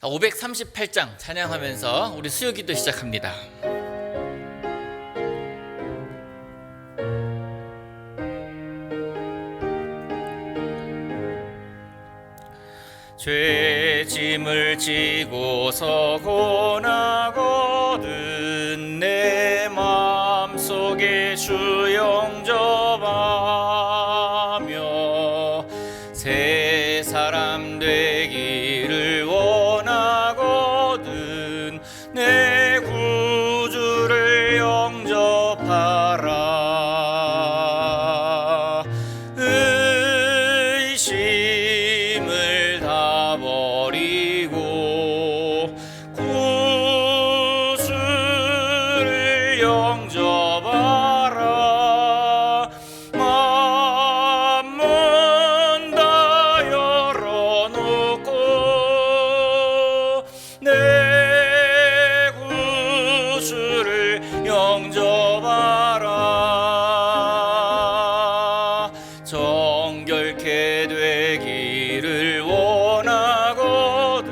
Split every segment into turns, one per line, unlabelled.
538장 찬양하면서 우리 수요기도 시작합니다. 죄짐을 지고서 고나거든 내 마음속에 주 영접하며 새 사람 되기를 원하거든 내 구주를 영접하라. 의심을 다 버리고 구주를 영접하라. 맘문 다 열어놓고 내 구주를 영접하라. 정결케 되기를 원하거든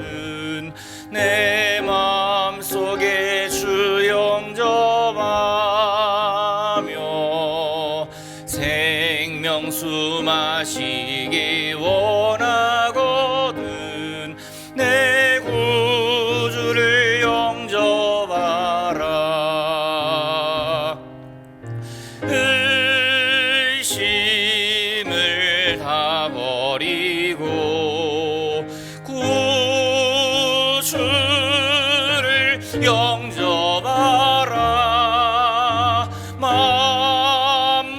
내 마음속에 주 영접하며 생명수 마시기 원하거든 내 구주를 영접하라. 의심을 다 버리고 구주를 영접하라. 맘문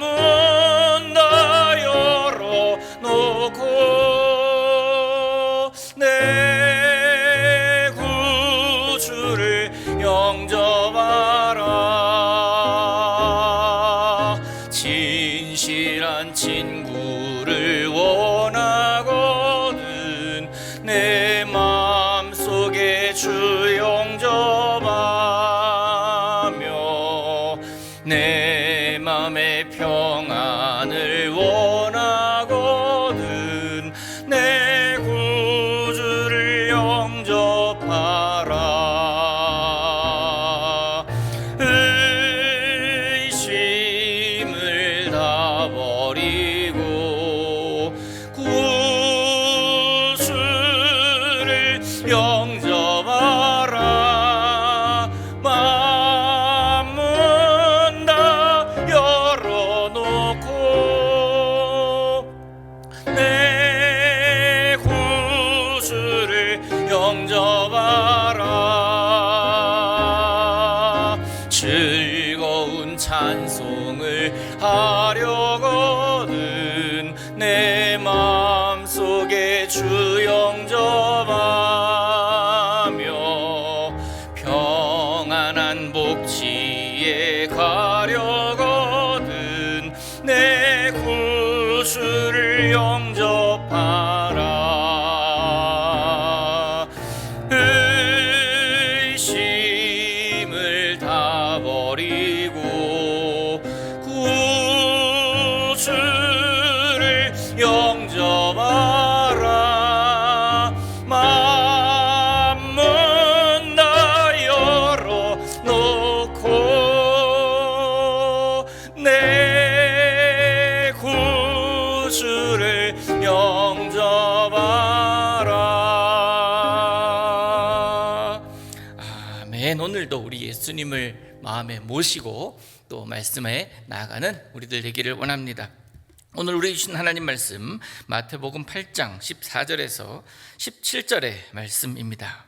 다 열어놓고 내 구주를 영접하라. 진실한 친구를 원하거든 내 마음속에 주 영접하며 내 맘의 평안을 원하거든 내 구주를 영접하라. 의심을 다 버리고 구주를 영접하라. 맘문 다 열어놓고 내 구주를 영접하라. 즐거운 찬송을 하려거든 내 마음속에 주 영접하며 평안한 복지에 가려거든 내 구주를 영접하라. 의심을 다 버리고 구주를 영접하라. 맘문 다 열어놓고 내 구주를 영접하라. 아멘. 오늘도 우리 예수님을 마음에 모시고 또 말씀에 나아가는 우리들 되기를 원합니다. 오늘 우리 주신 하나님 말씀 마태복음 8장 14절에서 17절의 말씀입니다.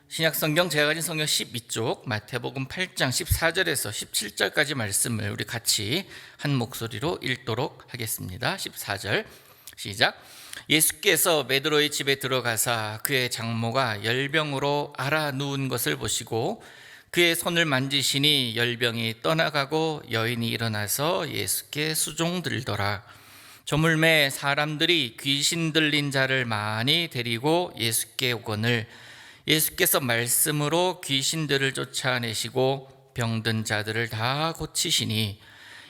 신약성경 제가 가진 성경 12쪽 마태복음 8장 14절에서 17절까지 말씀을 우리 같이 한 목소리로 읽도록 하겠습니다. 14절 시작. 예수께서 베드로의 집에 들어가사 그의 장모가 열병으로 앓아 누운 것을 보시고 그의 손을 만지시니 열병이 떠나가고 여인이 일어나서 예수께 수종들더라. 저물매 사람들이 귀신 들린 자를 많이 데리고 예수께 오거늘 예수께서 말씀으로 귀신들을 쫓아내시고 병든 자들을 다 고치시니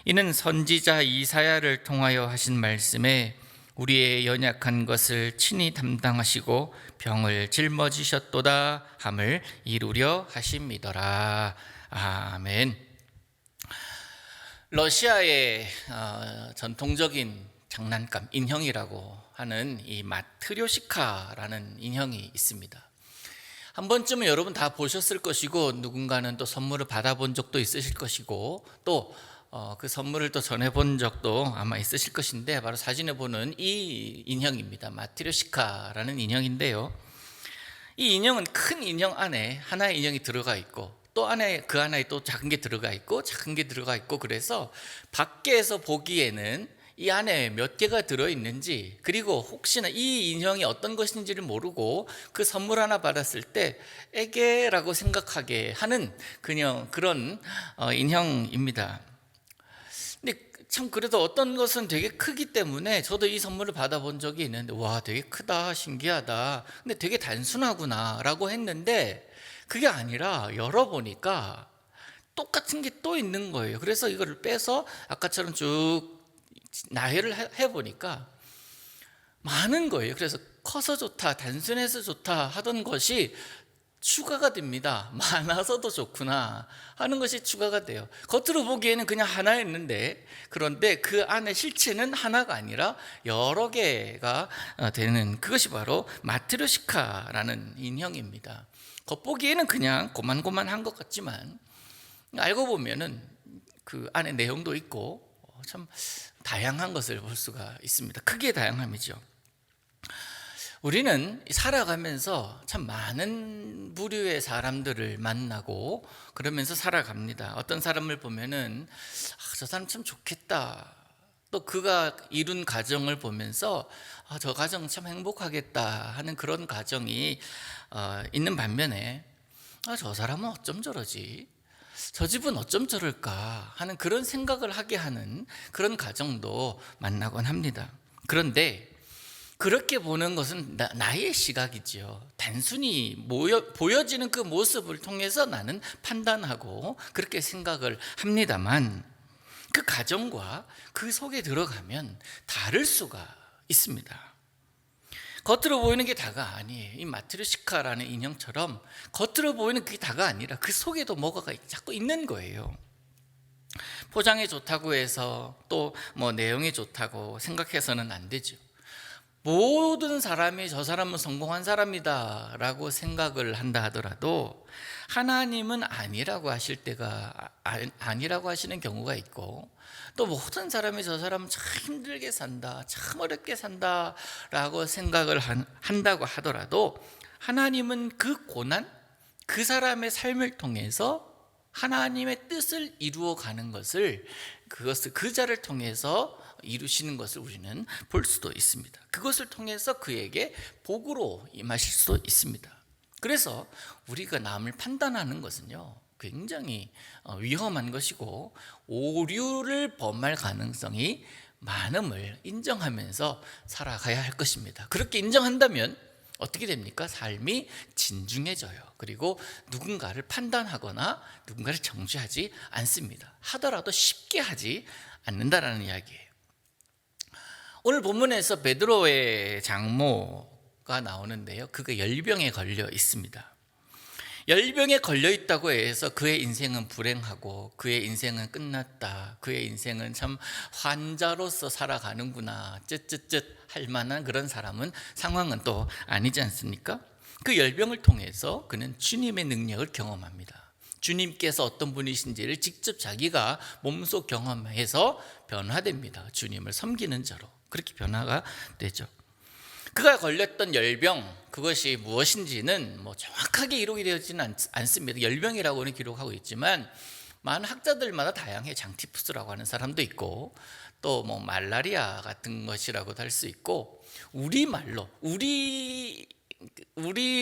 이는 선지자 이사야를 통하여 하신 말씀에 우리의 연약한 것을 친히 담당하시고 병을 짊어지셨도다 함을 이루려 하심이더라. 아멘. 러시아의 전통적인 장난감 인형이라고 하는 이 마트료시카라는 인형이 있습니다. 한 번쯤은 여러분 다 보셨을 것이고, 누군가는 또 선물을 받아본 적도 있으실 것이고, 또 그 선물을 또 전해본 적도 아마 있으실 것인데, 바로 사진에 보는 이 인형입니다. 마트료시카라는 인형인데요, 이 인형은 큰 인형 안에 하나의 인형이 들어가 있고, 또 안에 그 안에 또 작은 게 들어가 있고 작은 게 들어가 있고, 그래서 밖에서 보기에는 이 안에 몇 개가 들어있는지, 그리고 혹시나 이 인형이 어떤 것인지를 모르고 그 선물 하나 받았을 때 에게라고 생각하게 하는 그런 인형입니다. 근데 참 그래도 어떤 것은 되게 크기 때문에 저도 이 선물을 받아본 적이 있는데, 와, 되게 크다, 신기하다, 근데 되게 단순하구나 라고 했는데, 그게 아니라 열어보니까 똑같은 게 또 있는 거예요. 그래서 이거를 빼서 아까처럼 쭉 나열을 해보니까 많은 거예요. 그래서 커서 좋다, 단순해서 좋다 하던 것이 추가가 됩니다. 많아서도 좋구나 하는 것이 추가가 돼요. 겉으로 보기에는 그냥 하나였는데, 그런데 그 안에 실체는 하나가 아니라 여러 개가 되는, 그것이 바로 마트료시카라는 인형입니다. 겉보기에는 그냥 고만고만한 것 같지만 알고 보면은 그 안에 내용도 있고 참 다양한 것을 볼 수가 있습니다. 크게 다양함이죠. 우리는 살아가면서 참 많은 부류의 사람들을 만나고 그러면서 살아갑니다. 어떤 사람을 보면은 저 사람 참 좋겠다, 또 그가 이룬 가정을 보면서 저 가정 참 행복하겠다 하는 그런 가정이 있는 반면에 저 사람은 어쩜 저러지, 저 집은 어쩜 저럴까 하는 그런 생각을 하게 하는 그런 가정도 만나곤 합니다. 그런데 그렇게 보는 것은 나의 시각이죠. 단순히 보여지는 그 모습을 통해서 나는 판단하고 그렇게 생각을 합니다만, 그 가정과 그 속에 들어가면 다를 수가 있습니다. 겉으로 보이는 게 다가 아니에요. 이 마트료시카라는 인형처럼 겉으로 보이는 그게 다가 아니라 그 속에도 뭐가 자꾸 있는 거예요. 포장이 좋다고 해서 또 뭐 내용이 좋다고 생각해서는 안 되죠. 모든 사람이 저 사람은 성공한 사람이다 라고 생각을 한다 하더라도 하나님은 아니라고 하실 때가 아니라고 하시는 경우가 있고, 또 모든 사람이 저 사람은 참 힘들게 산다, 참 어렵게 산다 라고 생각을 한다고 하더라도, 하나님은 그 고난, 그 사람의 삶을 통해서 하나님의 뜻을 이루어 가는 것을, 그 자를 통해서 이루시는 것을 우리는 볼 수도 있습니다. 그것을 통해서 그에게 복으로 임하실 수도 있습니다. 그래서 우리가 남을 판단하는 것은요, 굉장히 위험한 것이고 오류를 범할 가능성이 많음을 인정하면서 살아가야 할 것입니다. 그렇게 인정한다면 어떻게 됩니까? 삶이 진중해져요. 그리고 누군가를 판단하거나 누군가를 정죄하지 않습니다. 하더라도 쉽게 하지 않는다라는 이야기예요. 오늘 본문에서 베드로의 장모가 나오는데요, 그가 열병에 걸려 있습니다. 열병에 걸려 있다고 해서 그의 인생은 불행하고 그의 인생은 끝났다, 그의 인생은 참 환자로서 살아가는구나 쯧쯧쯧 할 만한 그런 상황은 또 아니지 않습니까? 그 열병을 통해서 그는 주님의 능력을 경험합니다. 주님께서 어떤 분이신지를 직접 자기가 몸소 경험해서 변화됩니다. 주님을 섬기는 자로 그렇게 변화가 되죠. 그가 걸렸던 열병, 그것이 무엇인지는 정확하게 기록이 되어지는 않습니다. 열병이라고는 기록하고 있지만 많은 학자들마다 다양해. 장티푸스라고 하는 사람도 있고, 또 말라리아 같은 것이라고도 할 수 있고, 우리말로 우리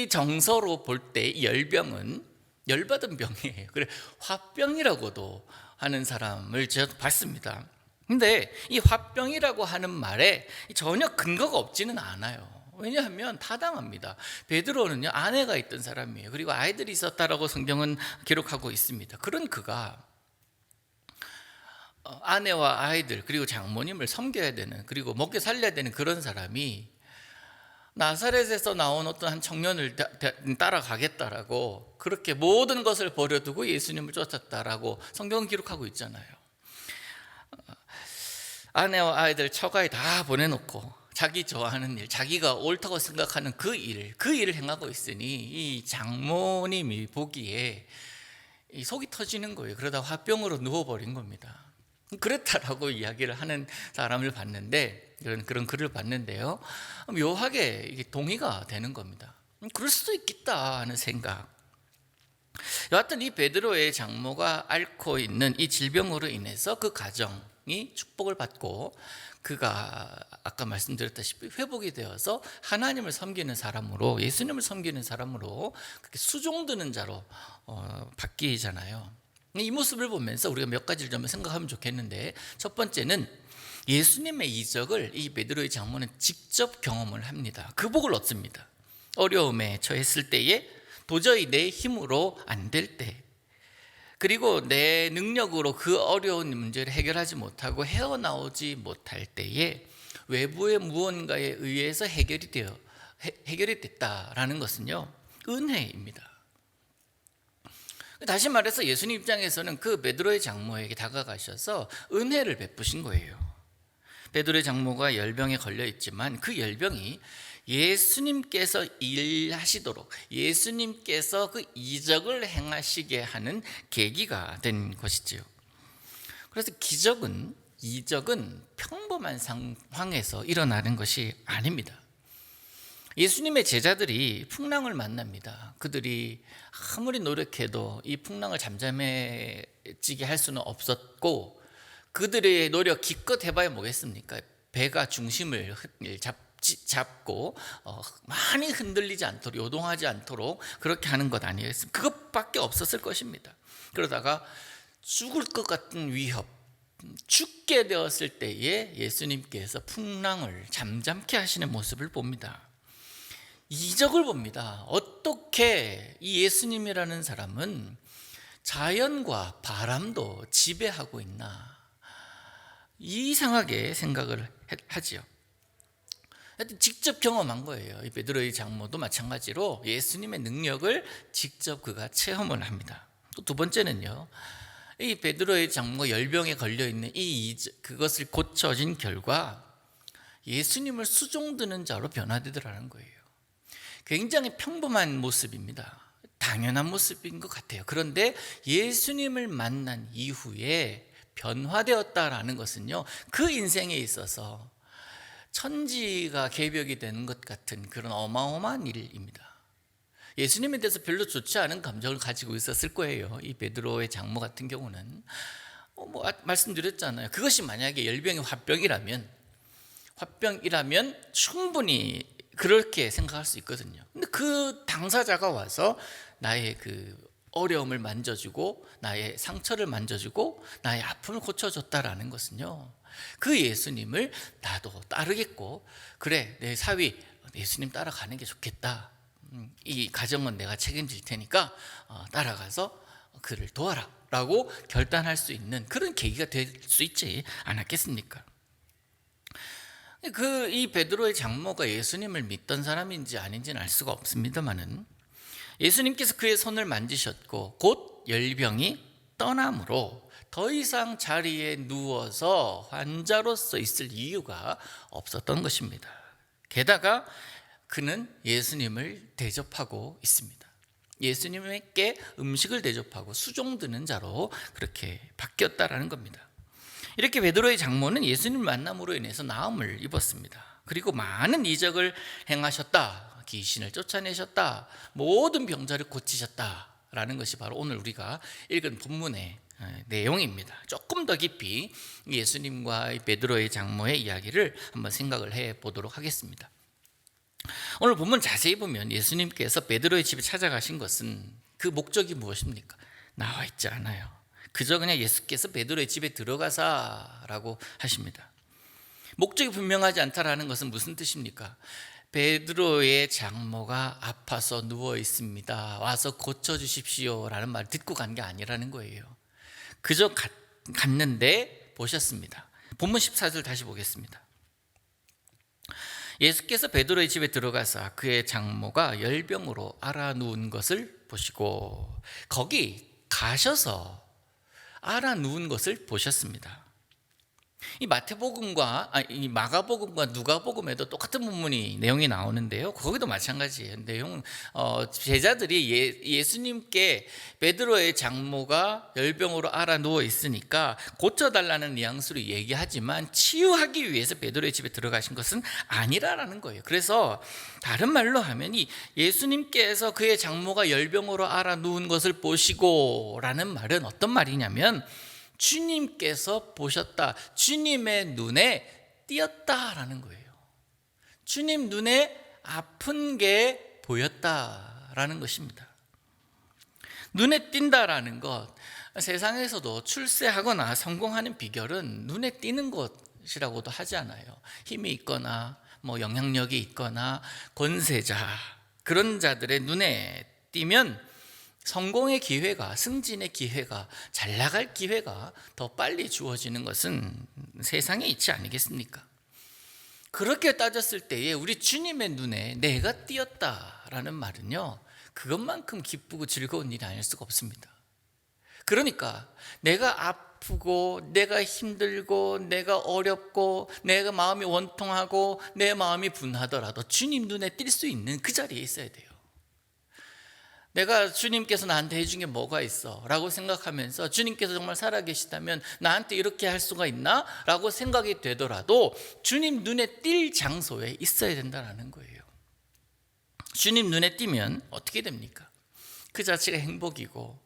정서로 볼 때 열병은 열받은 병이에요. 그래, 화병이라고도 하는 사람을 제가 봤습니다. 근데 이 화병이라고 하는 말에 전혀 근거가 없지는 않아요. 왜냐하면 타당합니다. 베드로는요, 아내가 있던 사람이에요. 그리고 아이들이 있었다라고 성경은 기록하고 있습니다. 그런 그가 아내와 아이들 그리고 장모님을 섬겨야 되는, 그리고 먹여 살려야 되는 그런 사람이 나사렛에서 나온 어떤 한 청년을 따라가겠다라고 그렇게 모든 것을 버려두고 예수님을 쫓았다라고 성경은 기록하고 있잖아요. 아내와 아이들 처가에 다 보내놓고 자기 좋아하는 일, 자기가 옳다고 생각하는 그 일을 행하고 있으니 이 장모님이 보기에 이 속이 터지는 거예요. 그러다 화병으로 누워버린 겁니다. 그랬다라고 이야기를 하는 사람을 봤는데, 그런 글을 봤는데요, 묘하게 이게 동의가 되는 겁니다. 그럴 수도 있겠다 하는 생각. 여하튼 이 베드로의 장모가 앓고 있는 이 질병으로 인해서 그 가정이 축복을 받고 그가 아까 말씀드렸다시피 회복이 되어서 하나님을 섬기는 사람으로, 예수님을 섬기는 사람으로 그렇게 수종드는 자로 바뀌잖아요. 이 모습을 보면서 우리가 몇 가지를 좀 생각하면 좋겠는데, 첫 번째는 예수님의 이적을 이 베드로의 장모는 직접 경험을 합니다. 그 복을 얻습니다. 어려움에 처했을 때에, 도저히 내 힘으로 안 될 때, 그리고 내 능력으로 그 어려운 문제를 해결하지 못하고 헤어나오지 못할 때에 외부의 무언가에 의해서 해결이 됐다라는 것은요, 은혜입니다. 다시 말해서 예수님 입장에서는 그 베드로의 장모에게 다가가셔서 은혜를 베푸신 거예요. 베드로의 장모가 열병에 걸려 있지만 그 열병이 예수님께서 일하시도록, 예수님께서 그 이적을 행하시게 하는 계기가 된 것이지요. 그래서 이적은 평범한 상황에서 일어나는 것이 아닙니다. 예수님의 제자들이 풍랑을 만납니다. 그들이 아무리 노력해도 이 풍랑을 잠잠해지게 할 수는 없었고, 그들의 노력 기껏 해봐야 뭐겠습니까? 배가 중심을 잡고 많이 흔들리지 않도록, 요동하지 않도록 그렇게 하는 것 아니겠습니까? 그것밖에 없었을 것입니다. 그러다가 죽을 것 같은 위협, 죽게 되었을 때에 예수님께서 풍랑을 잠잠케 하시는 모습을 봅니다. 이적을 봅니다. 어떻게 이 예수님이라는 사람은 자연과 바람도 지배하고 있나, 이상하게 생각을 하지요. 직접 경험한 거예요. 이 베드로의 장모도 마찬가지로 예수님의 능력을 직접 그가 체험을 합니다. 또 두 번째는요, 이 베드로의 장모가 열병에 걸려 있는 그것을 고쳐진 결과 예수님을 수종드는 자로 변화되더라는 거예요. 굉장히 평범한 모습입니다. 당연한 모습인 것 같아요. 그런데 예수님을 만난 이후에 변화되었다라는 것은요, 그 인생에 있어서 천지가 개벽이 되는 것 같은 그런 어마어마한 일입니다. 예수님에 대해서 별로 좋지 않은 감정을 가지고 있었을 거예요. 이 베드로의 장모 같은 경우는 말씀드렸잖아요. 그것이 만약에 열병의 화병이라면 충분히 그렇게 생각할 수 있거든요. 근데 그 당사자가 와서 나의 그 어려움을 만져주고 나의 상처를 만져주고 나의 아픔을 고쳐줬다라는 것은요, 그 예수님을 나도 따르겠고, 그래 내 사위 예수님 따라가는 게 좋겠다, 이 가정은 내가 책임질 테니까 따라가서 그를 도와라 라고 결단할 수 있는 그런 계기가 될 수 있지 않았겠습니까? 이 베드로의 장모가 예수님을 믿던 사람인지 아닌지는 알 수가 없습니다만은, 예수님께서 그의 손을 만지셨고 곧 열병이 떠나므로 더 이상 자리에 누워서 환자로서 있을 이유가 없었던 것입니다. 게다가 그는 예수님을 대접하고 있습니다. 예수님께 음식을 대접하고 수종드는 자로 그렇게 바뀌었다라는 겁니다. 이렇게 베드로의 장모는 예수님 만남으로 인해서 나음을 입었습니다. 그리고 많은 이적을 행하셨다, 귀신을 쫓아내셨다, 모든 병자를 고치셨다라는 것이 바로 오늘 우리가 읽은 본문의 내용입니다. 조금 더 깊이 예수님과 베드로의 장모의 이야기를 한번 생각을 해보도록 하겠습니다. 오늘 본문 자세히 보면 예수님께서 베드로의 집에 찾아가신 것은 그 목적이 무엇입니까? 나와 있지 않아요. 그저 그냥 예수께서 베드로의 집에 들어가사라고 하십니다. 목적이 분명하지 않다라는 것은 무슨 뜻입니까? 베드로의 장모가 아파서 누워 있습니다, 와서 고쳐주십시오 라는 말을 듣고 간 게 아니라는 거예요. 그저 갔는데 보셨습니다. 본문 14절 다시 보겠습니다. 예수께서 베드로의 집에 들어가사 그의 장모가 열병으로 앓아 누운 것을 보시고, 거기 가셔서 앓아 누운 것을 보셨습니다. 이 마태복음과 이 마가복음과 누가복음에도 똑같은 본문이 내용이 나오는데요. 거기도 마찬가지예요. 내용 제자들이 예수님께 베드로의 장모가 열병으로 앓아 누워 있으니까 고쳐달라는 뉘앙스로 얘기하지만 치유하기 위해서 베드로의 집에 들어가신 것은 아니라는 거예요. 그래서 다른 말로 하면 이 예수님께서 그의 장모가 열병으로 앓아 누운 것을 보시고라는 말은 어떤 말이냐면, 주님께서 보셨다, 주님의 눈에 띄었다라는 거예요. 주님 눈에 아픈 게 보였다라는 것입니다. 눈에 띈다라는 것, 세상에서도 출세하거나 성공하는 비결은 눈에 띄는 것이라고도 하지 않아요. 힘이 있거나 영향력이 있거나 권세자, 그런 자들의 눈에 띄면 성공의 기회가, 승진의 기회가, 잘 나갈 기회가 더 빨리 주어지는 것은 세상에 있지 않겠습니까? 그렇게 따졌을 때에 우리 주님의 눈에 내가 띄었다라는 말은요, 그것만큼 기쁘고 즐거운 일이 아닐 수가 없습니다. 그러니까 내가 아프고 내가 힘들고 내가 어렵고 내가 마음이 원통하고 내 마음이 분하더라도 주님 눈에 띌 수 있는 그 자리에 있어야 돼요. 내가 주님께서 나한테 해준 게 뭐가 있어? 라고 생각하면서 주님께서 정말 살아계시다면 나한테 이렇게 할 수가 있나? 라고 생각이 되더라도 주님 눈에 띌 장소에 있어야 된다는 거예요. 주님 눈에 띄면 어떻게 됩니까? 그 자체가 행복이고,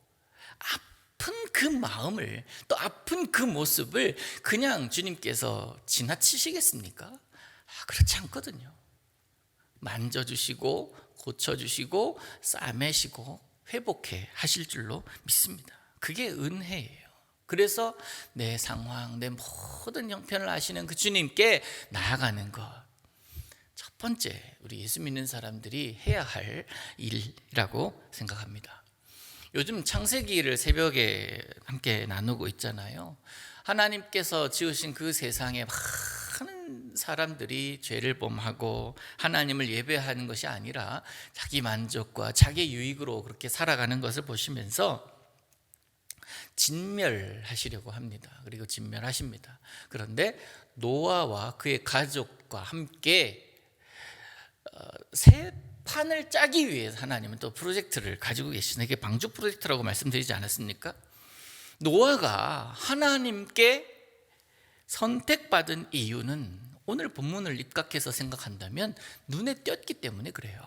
아픈 그 마음을, 또 아픈 그 모습을 그냥 주님께서 지나치시겠습니까? 그렇지 않거든요. 만져주시고 고쳐주시고 싸매시고 회복해 하실 줄로 믿습니다. 그게 은혜예요. 그래서 내 상황, 내 모든 형편을 아시는 그 주님께 나아가는 것, 첫 번째 우리 예수 믿는 사람들이 해야 할 일이라고 생각합니다. 요즘 창세기를 새벽에 함께 나누고 있잖아요. 하나님께서 지으신 그 세상에 많은 사람들이 죄를 범하고 하나님을 예배하는 것이 아니라 자기 만족과 자기 유익으로 그렇게 살아가는 것을 보시면서 진멸하시려고 합니다. 그리고 진멸하십니다. 그런데 노아와 그의 가족과 함께 새 판을 짜기 위해서 하나님은 또 프로젝트를 가지고 계시는, 이게 방주 프로젝트라고 말씀드리지 않았습니까? 노아가 하나님께 선택받은 이유는 오늘 본문을 입각해서 생각한다면 눈에 띄었기 때문에 그래요.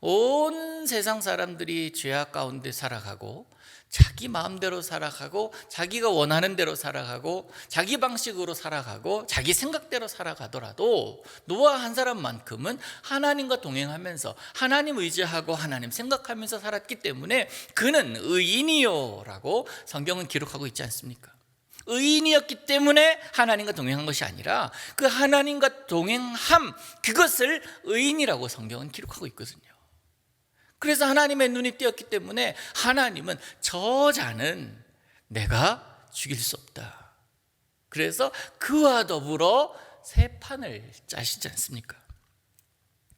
온 세상 사람들이 죄악 가운데 살아가고 자기 마음대로 살아가고 자기가 원하는 대로 살아가고 자기 방식으로 살아가고 자기 생각대로 살아가더라도 노아 한 사람만큼은 하나님과 동행하면서 하나님 의지하고 하나님 생각하면서 살았기 때문에 그는 의인이요 라고 성경은 기록하고 있지 않습니까? 의인이었기 때문에 하나님과 동행한 것이 아니라 그 하나님과 동행함, 그것을 의인이라고 성경은 기록하고 있거든요. 그래서 하나님의 눈이 띄었기 때문에 하나님은 저 자는 내가 죽일 수 없다. 그래서 그와 더불어 새 판을 짜시지 않습니까?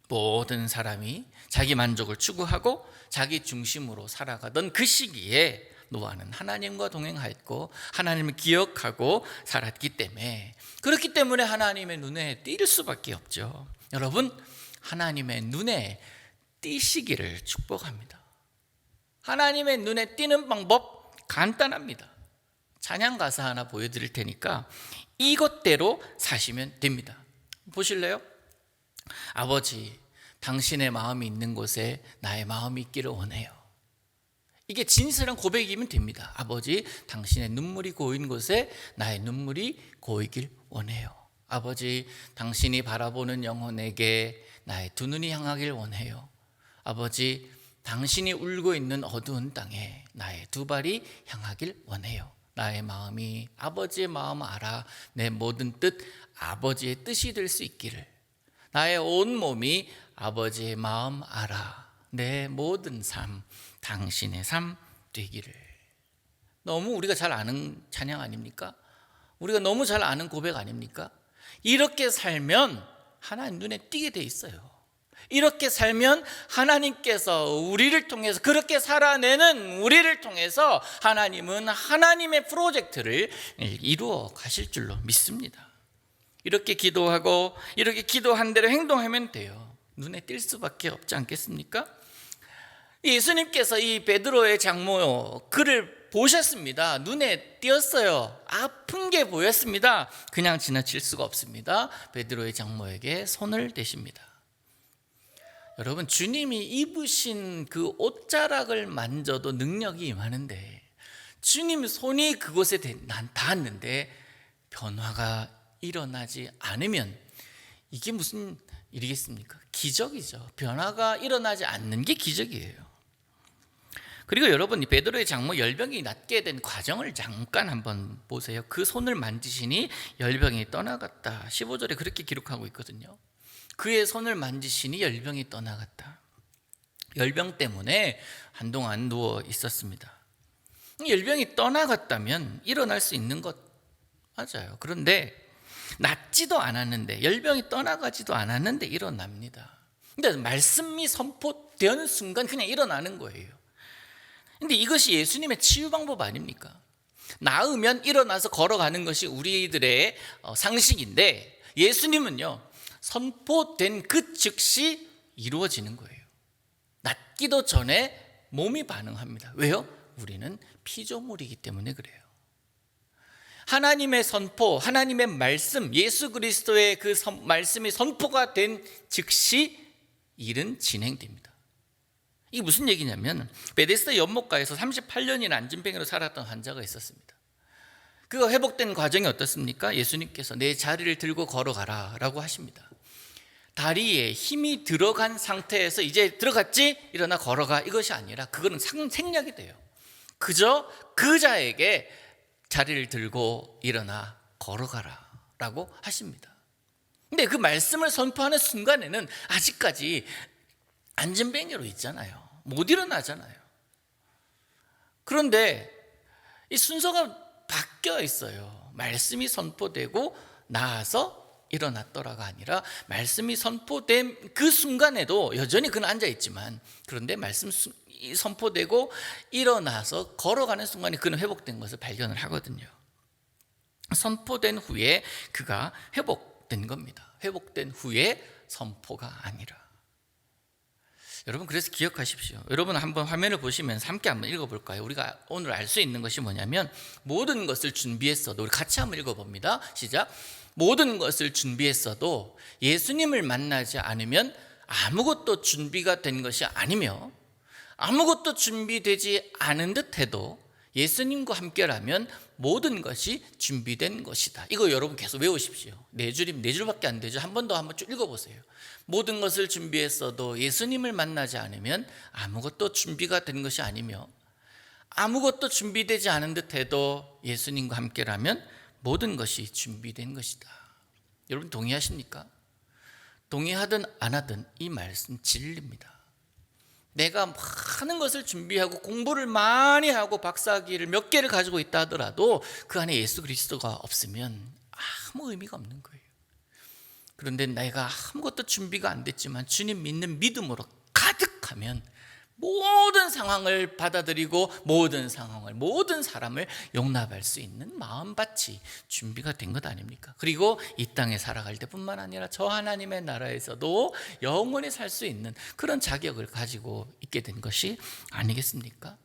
모든 사람이 자기 만족을 추구하고 자기 중심으로 살아가던 그 시기에 노아는 하나님과 동행하였고 하나님을 기억하고 살았기 때문에, 그렇기 때문에 하나님의 눈에 띌 수밖에 없죠. 여러분, 하나님의 눈에 띄시기를 축복합니다. 하나님의 눈에 띄는 방법 간단합니다. 찬양 가사 하나 보여드릴 테니까 이것대로 사시면 됩니다. 보실래요? 아버지, 당신의 마음이 있는 곳에 나의 마음이 있기를 원해요. 이게 진실한 고백이면 됩니다. 아버지, 당신의 눈물이 고인 곳에 나의 눈물이 고이길 원해요. 아버지, 당신이 바라보는 영혼에게 나의 두 눈이 향하길 원해요. 아버지, 당신이 울고 있는 어두운 땅에 나의 두 발이 향하길 원해요. 나의 마음이 아버지의 마음 알아 내 모든 뜻 아버지의 뜻이 될 수 있기를. 나의 온 몸이 아버지의 마음 알아 내 모든 삶 당신의 삶 되기를. 너무 우리가 잘 아는 찬양 아닙니까? 우리가 너무 잘 아는 고백 아닙니까? 이렇게 살면 하나님 눈에 띄게 돼 있어요. 이렇게 살면 하나님께서 우리를 통해서, 그렇게 살아내는 우리를 통해서 하나님은 하나님의 프로젝트를 이루어 가실 줄로 믿습니다. 이렇게 기도하고 이렇게 기도한 대로 행동하면 돼요. 눈에 띌 수밖에 없지 않겠습니까? 예수님께서 이 베드로의 장모 그를 보셨습니다. 눈에 띄었어요. 아픈 게 보였습니다. 그냥 지나칠 수가 없습니다. 베드로의 장모에게 손을 대십니다. 여러분, 주님이 입으신 그 옷자락을 만져도 능력이 임하는데, 주님 손이 그곳에 닿았는데 변화가 일어나지 않으면 이게 무슨 일이겠습니까? 기적이죠. 변화가 일어나지 않는 게 기적이에요. 그리고 여러분, 이 베드로의 장모 열병이 낫게 된 과정을 잠깐 한번 보세요. 그 손을 만지시니 열병이 떠나갔다. 15절에 그렇게 기록하고 있거든요. 그의 손을 만지시니 열병이 떠나갔다. 열병 때문에 한동안 누워 있었습니다. 열병이 떠나갔다면 일어날 수 있는 것 맞아요. 그런데 낫지도 않았는데, 열병이 떠나가지도 않았는데 일어납니다. 근데 말씀이 선포되는 순간 그냥 일어나는 거예요. 근데 이것이 예수님의 치유 방법 아닙니까? 나으면 일어나서 걸어가는 것이 우리들의 상식인데, 예수님은요, 선포된 그 즉시 이루어지는 거예요. 낫기도 전에 몸이 반응합니다. 왜요? 우리는 피조물이기 때문에 그래요. 하나님의 선포, 하나님의 말씀, 예수 그리스도의 그 말씀이 선포가 된 즉시 일은 진행됩니다. 이게 무슨 얘기냐면, 베데스다 연못가에서 38년이나 안진뱅이로 살았던 환자가 있었습니다. 그 회복된 과정이 어떻습니까? 예수님께서 내 자리를 들고 걸어가라 라고 하십니다. 다리에 힘이 들어간 상태에서 이제 들어갔지? 일어나 걸어가, 이것이 아니라 그거는 생략이 돼요. 그저 그 자에게 자리를 들고 일어나 걸어가라 라고 하십니다. 근데 그 말씀을 선포하는 순간에는 아직까지 안진뱅이로 있잖아요. 못 일어나잖아요. 그런데 이 순서가 바뀌어 있어요. 말씀이 선포되고 나아서 일어났더라가 아니라, 말씀이 선포된 그 순간에도 여전히 그는 앉아있지만, 그런데 말씀이 선포되고 일어나서 걸어가는 순간에 그는 회복된 것을 발견을 하거든요. 선포된 후에 그가 회복된 겁니다. 회복된 후에 선포가 아니라. 여러분, 그래서 기억하십시오. 여러분 한번 화면을 보시면서 함께 한번 읽어볼까요? 우리가 오늘 알 수 있는 것이 뭐냐면, 모든 것을 준비했어도, 우리 같이 한번 읽어봅니다. 시작. 모든 것을 준비했어도 예수님을 만나지 않으면 아무것도 준비가 된 것이 아니며, 아무것도 준비되지 않은 듯해도 예수님과 함께라면 모든 것이 준비된 것이다. 이거 여러분 계속 외우십시오. 네 줄밖에 안 되죠. 한 번 더 한번 쭉 읽어보세요. 모든 것을 준비했어도 예수님을 만나지 않으면 아무것도 준비가 된 것이 아니며, 아무것도 준비되지 않은 듯해도 예수님과 함께라면 모든 것이 준비된 것이다. 여러분 동의하십니까? 동의하든 안 하든 이 말씀 진리입니다. 내가 많은 것을 준비하고 공부를 많이 하고 박사학위를 몇 개를 가지고 있다 하더라도 그 안에 예수 그리스도가 없으면 아무 의미가 없는 거예요. 그런데 내가 아무것도 준비가 안 됐지만 주님 믿는 믿음으로 가득하면 모든 상황을 받아들이고 모든 상황을, 모든 사람을 용납할 수 있는 마음밭이 준비가 된 것 아닙니까? 그리고 이 땅에 살아갈 때뿐만 아니라 저 하나님의 나라에서도 영원히 살 수 있는 그런 자격을 가지고 있게 된 것이 아니겠습니까?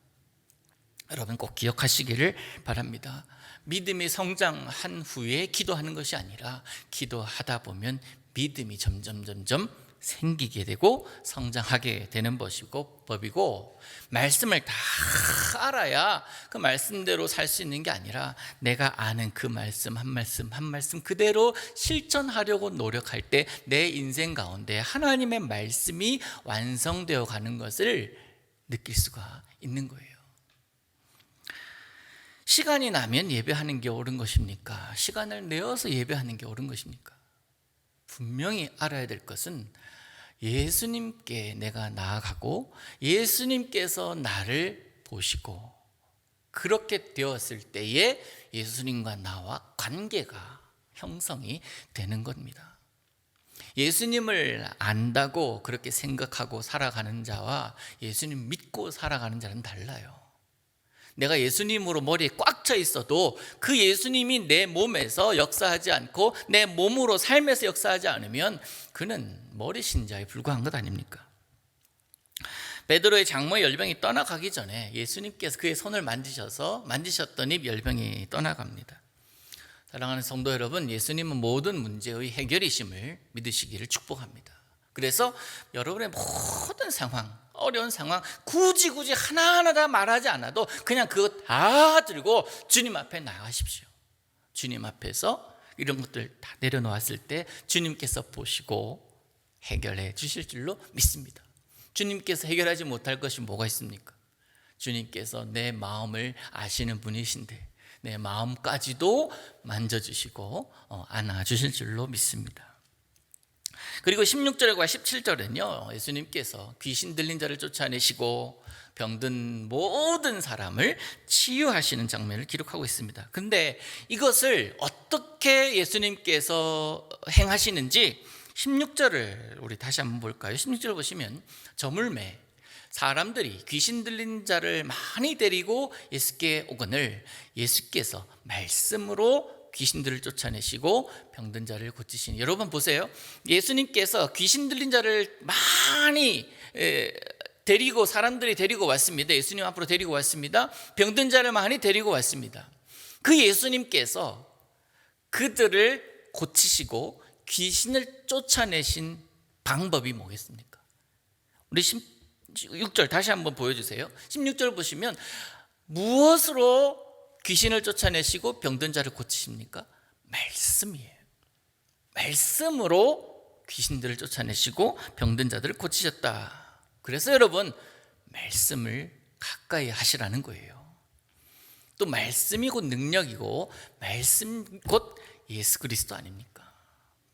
여러분 꼭 기억하시기를 바랍니다. 믿음이 성장한 후에 기도하는 것이 아니라, 기도하다 보면 믿음이 점점 생기게 되고 성장하게 되는 법이고, 말씀을 다 알아야 그 말씀대로 살 수 있는 게 아니라, 내가 아는 그 말씀 한 말씀 그대로 실천하려고 노력할 때 내 인생 가운데 하나님의 말씀이 완성되어 가는 것을 느낄 수가 있는 거예요. 시간이 나면 예배하는 게 옳은 것입니까? 시간을 내어서 예배하는 게 옳은 것입니까? 분명히 알아야 될 것은, 예수님께 내가 나아가고 예수님께서 나를 보시고 그렇게 되었을 때에 예수님과 나와 관계가 형성이 되는 겁니다. 예수님을 안다고 그렇게 생각하고 살아가는 자와 예수님 믿고 살아가는 자는 달라요. 내가 예수님으로 머리에 꽉 차 있어도 그 예수님이 내 몸에서 역사하지 않고 내 몸으로 삶에서 역사하지 않으면 그는 머리 신자에 불과한 것 아닙니까? 베드로의 장모의 열병이 떠나가기 전에 예수님께서 그의 손을 만지셨더니 열병이 떠나갑니다. 사랑하는 성도 여러분, 예수님은 모든 문제의 해결이심을 믿으시기를 축복합니다. 그래서 여러분의 모든 상황, 어려운 상황 굳이 하나하나 다 말하지 않아도 그냥 그거 다 들고 주님 앞에 나가십시오. 주님 앞에서 이런 것들 다 내려놓았을 때 주님께서 보시고 해결해 주실 줄로 믿습니다. 주님께서 해결하지 못할 것이 뭐가 있습니까? 주님께서 내 마음을 아시는 분이신데 내 마음까지도 만져주시고 안아주실 줄로 믿습니다. 그리고 16절과 17절은요, 예수님께서 귀신 들린 자를 쫓아내시고 병든 모든 사람을 치유하시는 장면을 기록하고 있습니다. 근데 이것을 어떻게 예수님께서 행하시는지 16절을 우리 다시 한번 볼까요? 16절 보시면 저물매 사람들이 귀신 들린 자를 많이 데리고 예수께 오거늘 예수께서 말씀으로 귀신들을 쫓아내시고 병든 자를 고치시니. 여러분 보세요. 예수님께서 귀신 들린 자를 많이 데리고 사람들이 데리고 왔습니다. 예수님 앞으로 데리고 왔습니다. 병든 자를 많이 데리고 왔습니다. 그 예수님께서 그들을 고치시고 귀신을 쫓아내신 방법이 뭐겠습니까? 우리 16절 다시 한번 보여주세요. 16절 보시면 무엇으로 귀신을 쫓아내시고 병든 자를 고치십니까? 말씀이에요. 말씀으로 귀신들을 쫓아내시고 병든 자들을 고치셨다. 그래서 여러분 말씀을 가까이 하시라는 거예요. 또 말씀이 곧 능력이고 말씀 곧 예수 그리스도 아닙니까?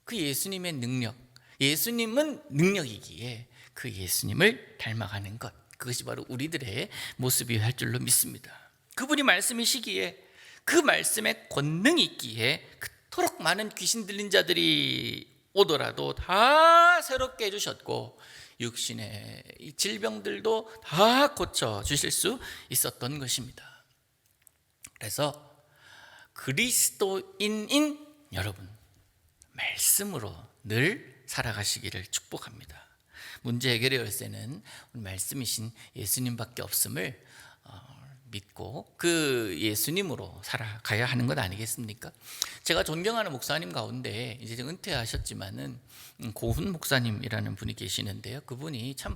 그 예수님의 능력, 예수님은 능력이기에 그 예수님을 닮아가는 것, 그것이 바로 우리들의 모습이어야 할 줄로 믿습니다. 그분이 말씀이시기에 그 말씀에 권능이 있기에 그토록 많은 귀신 들린 자들이 오더라도 다 새롭게 해주셨고 육신의 질병들도 다 고쳐주실 수 있었던 것입니다. 그래서 그리스도인인 여러분 말씀으로 늘 살아가시기를 축복합니다. 문제 해결의 열쇠는 말씀이신 예수님밖에 없음을 믿고 그 예수님으로 살아가야 하는 것 아니겠습니까? 제가 존경하는 목사님 가운데 이제 은퇴하셨지만은 고훈 목사님이라는 분이 계시는데요. 그분이 참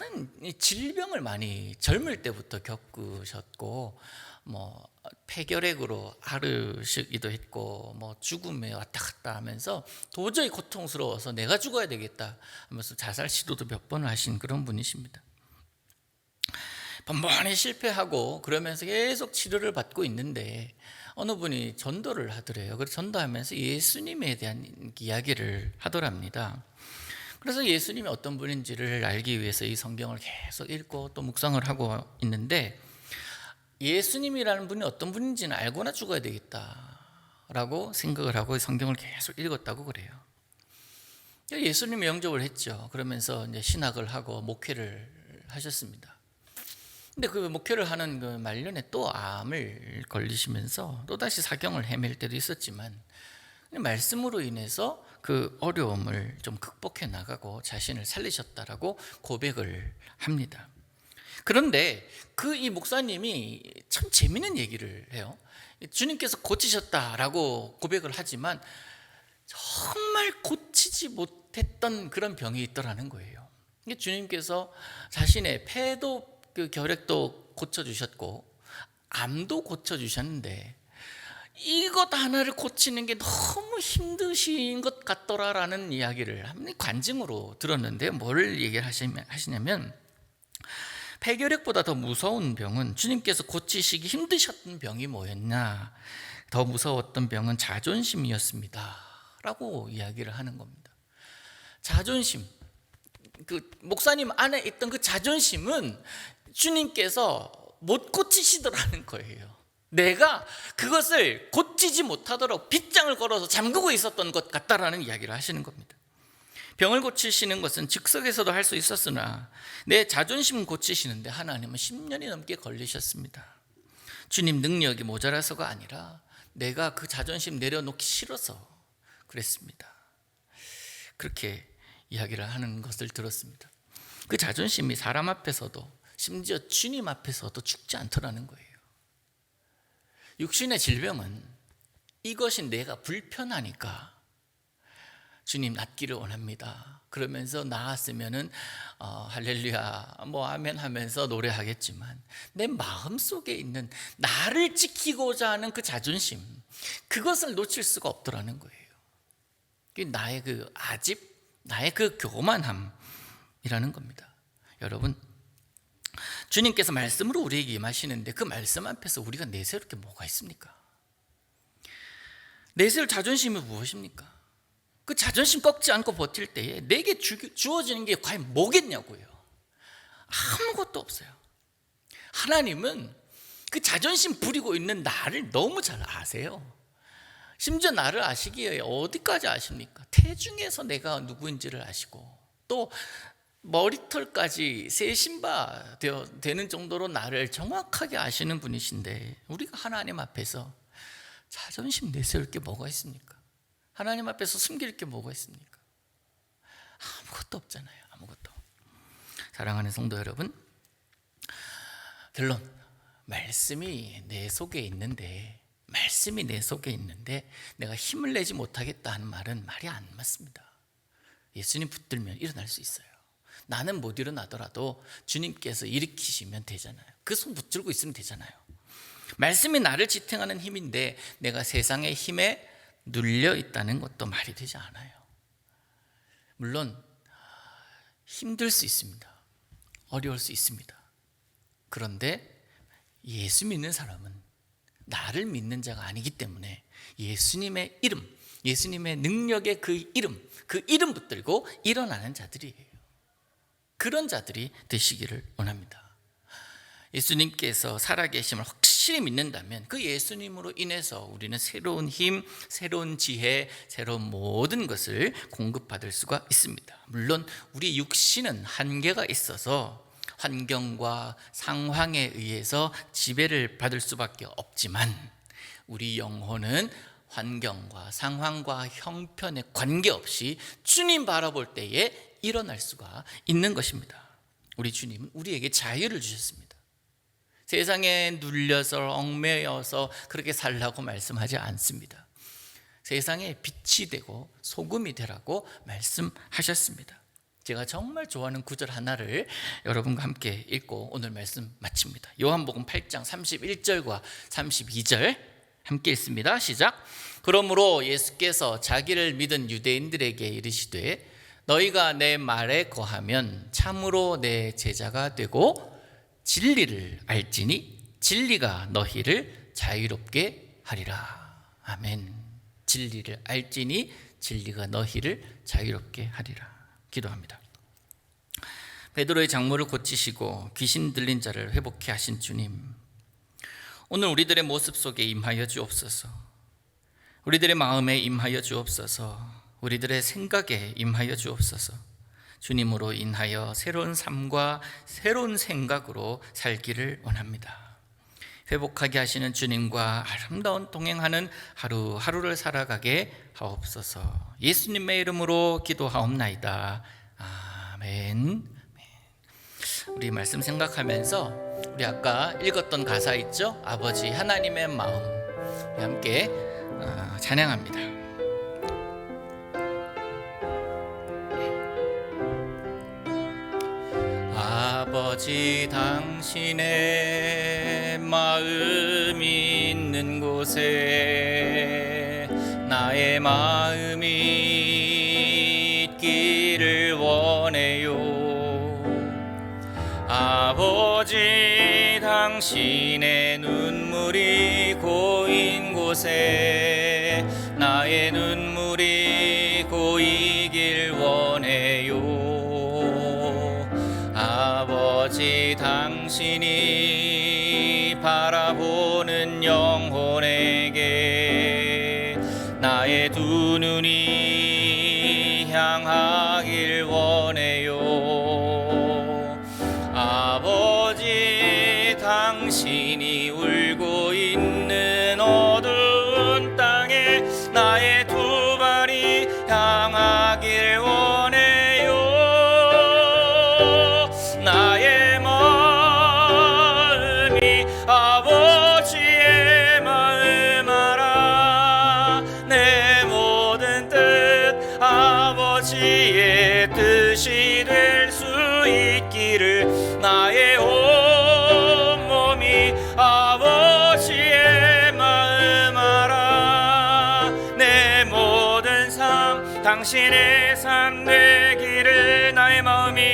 많은 질병을 많이 젊을 때부터 겪으셨고 폐결핵으로 앓으시기도 했고 죽음에 왔다 갔다 하면서 도저히 고통스러워서 내가 죽어야 되겠다 하면서 자살 시도도 몇 번을 하신 그런 분이십니다. 번번이 실패하고 그러면서 계속 치료를 받고 있는데 어느 분이 전도를 하더래요. 그래서 전도하면서 예수님에 대한 이야기를 하더랍니다. 그래서 예수님이 어떤 분인지를 알기 위해서 이 성경을 계속 읽고 또 묵상을 하고 있는데 예수님이라는 분이 어떤 분인지는 알고나 죽어야 되겠다라고 생각을 하고 성경을 계속 읽었다고 그래요. 예수님이 영접을 했죠. 그러면서 이제 신학을 하고 목회를 하셨습니다. 근데 그 목회를 하는 그 말년에 또 암을 걸리시면서 또다시 사경을 헤맬 때도 있었지만 말씀으로 인해서 그 어려움을 좀 극복해 나가고 자신을 살리셨다라고 고백을 합니다. 그런데 이 목사님이 참 재미있는 얘기를 해요. 주님께서 고치셨다라고 고백을 하지만 정말 고치지 못했던 그런 병이 있더라는 거예요. 주님께서 자신의 폐도 결핵도 고쳐주셨고 암도 고쳐주셨는데 이것 하나를 고치는 게 너무 힘드신 것 같더라라는 이야기를 관증으로 들었는데 뭘 얘기를 하시냐면 폐결핵보다 더 무서운 병은 주님께서 고치시기 힘드셨던 병이 뭐였냐, 더 무서웠던 병은 자존심이었습니다 라고 이야기를 하는 겁니다. 자존심, 그 목사님 안에 있던 그 자존심은 주님께서 못 고치시더라는 거예요. 내가 그것을 고치지 못하도록 빗장을 걸어서 잠그고 있었던 것 같다라는 이야기를 하시는 겁니다. 병을 고치시는 것은 즉석에서도 할 수 있었으나 내 자존심 고치시는데 하나님은 10년이 넘게 걸리셨습니다. 주님 능력이 모자라서가 아니라 내가 그 자존심 내려놓기 싫어서 그랬습니다. 그렇게 이야기를 하는 것을 들었습니다. 그 자존심이 사람 앞에서도 심지어 주님 앞에서도 죽지 않더라는 거예요. 육신의 질병은 이것이 내가 불편하니까 주님 낫기를 원합니다. 그러면서 나았으면은 할렐루야 뭐 아멘 하면서 노래하겠지만 내 마음속에 있는 나를 지키고자 하는 그 자존심, 그것을 놓칠 수가 없더라는 거예요. 나의 그 아집, 나의 그 교만함이라는 겁니다. 여러분, 주님께서 말씀으로 우리에게 임하시는데 그 말씀 앞에서 우리가 내세울 게 뭐가 있습니까? 내세울 자존심이 무엇입니까? 그 자존심 꺾지 않고 버틸 때에 내게 주어지는 게 과연 뭐겠냐고요. 아무것도 없어요. 하나님은 그 자존심 부리고 있는 나를 너무 잘 아세요. 심지어 나를 아시기에 어디까지 아십니까? 태중에서 내가 누구인지를 아시고 또 머리털까지 세신바 되는 정도로 나를 정확하게 아시는 분이신데 우리가 하나님 앞에서 자존심 내세울 게 뭐가 있습니까? 하나님 앞에서 숨길 게 뭐가 있습니까? 아무것도 없잖아요. 아무것도. 사랑하는 성도 여러분, 결론, 말씀이 내 속에 있는데 내가 힘을 내지 못하겠다 하는 말은 말이 안 맞습니다. 예수님 붙들면 일어날 수 있어요. 나는 못 일어나더라도 주님께서 일으키시면 되잖아요. 그 손 붙들고 있으면 되잖아요. 말씀이 나를 지탱하는 힘인데 내가 세상의 힘에 눌려 있다는 것도 말이 되지 않아요. 물론 힘들 수 있습니다. 어려울 수 있습니다. 그런데 예수 믿는 사람은 나를 믿는 자가 아니기 때문에 예수님의 이름, 예수님의 능력의 그 이름 붙들고 일어나는 자들이에요. 그런 자들이 되시기를 원합니다. 예수님께서 살아계심을 확실히 믿는다면 그 예수님으로 인해서 우리는 새로운 힘, 새로운 지혜, 새로운 모든 것을 공급받을 수가 있습니다. 물론 우리 육신은 한계가 있어서 환경과 상황에 의해서 지배를 받을 수밖에 없지만 우리 영혼은 환경과 상황과 형편에 관계없이 주님 바라볼 때에 일어날 수가 있는 것입니다. 우리 주님은 우리에게 자유를 주셨습니다. 세상에 눌려서 얽매여서 그렇게 살라고 말씀하지 않습니다. 세상에 빛이 되고 소금이 되라고 말씀하셨습니다. 제가 정말 좋아하는 구절 하나를 여러분과 함께 읽고 오늘 말씀 마칩니다. 요한복음 8장 31절과 32절 함께 읽습니다. 시작. 그러므로 예수께서 자기를 믿은 유대인들에게 이르시되 너희가 내 말에 거하면 참으로 내 제자가 되고 진리를 알지니 진리가 너희를 자유롭게 하리라. 아멘. 진리를 알지니 진리가 너희를 자유롭게 하리라. 기도합니다. 베드로의 장모를 고치시고 귀신 들린 자를 회복케 하신 주님, 오늘 우리들의 모습 속에 임하여 주옵소서. 우리들의 마음에 임하여 주옵소서. 우리들의 생각에 임하여 주옵소서. 주님으로 인하여 새로운 삶과 새로운 생각으로 살기를 원합니다. 회복하게 하시는 주님과 아름다운 동행하는 하루하루를 살아가게 하옵소서. 예수님의 이름으로 기도하옵나이다. 아멘. 우리 말씀 생각하면서 우리 아까 읽었던 가사 있죠? 아버지 하나님의 마음, 우리 함께 찬양합니다. 아버지 당신의 마음이 있는 곳에 나의 마음이 있기를 원해요. 아버지 당신의 눈물이 고인 곳에 나의 눈물이 고이길 원해요. 아버지 당신이 바라보는 영혼에게 나의 두 눈이 향하길 원해요. 아버지, 당신이 울고 있는 어두운 땅에 나의 두 발이 향하길 원해요. 나의 마음이 아버지의 마음 알아. 내 모든 뜻 아버지의 뜻이 될 수 있기를 나의 온몸이 아버지의 마음 알아. 내 모든 삶 당신의 삶 되기를 나의 마음이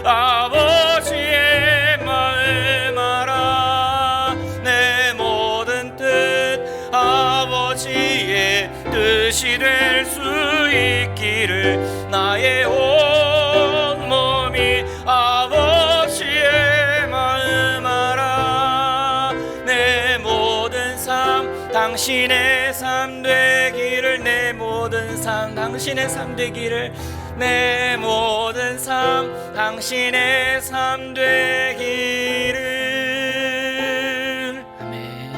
아버지의 마음 알아. 내 모든 뜻 아버지의 뜻이 될 수 있기를 나의 온몸이 아버지의 마음 알아. 내 모든 삶 당신의 삶 되기를 내 모든 삶 당신의 삶 되기를 내 모든 삶 당신의 삶 되기를. 아멘.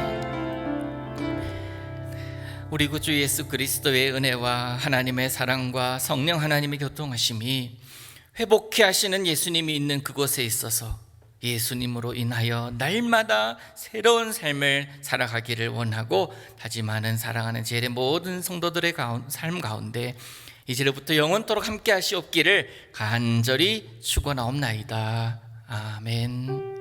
우리 구주 예수 그리스도의 은혜와 하나님의 사랑과 성령 하나님의 교통하심이 회복케 하시는 예수님이 있는 그곳에 있어서 예수님으로 인하여 날마다 새로운 삶을 살아가기를 원하고 다짐하는 사랑하는 제 모든 성도들의 삶 가운데 이제로부터 영원토록 함께 하시옵기를 간절히 축원하옵나이다. 아멘.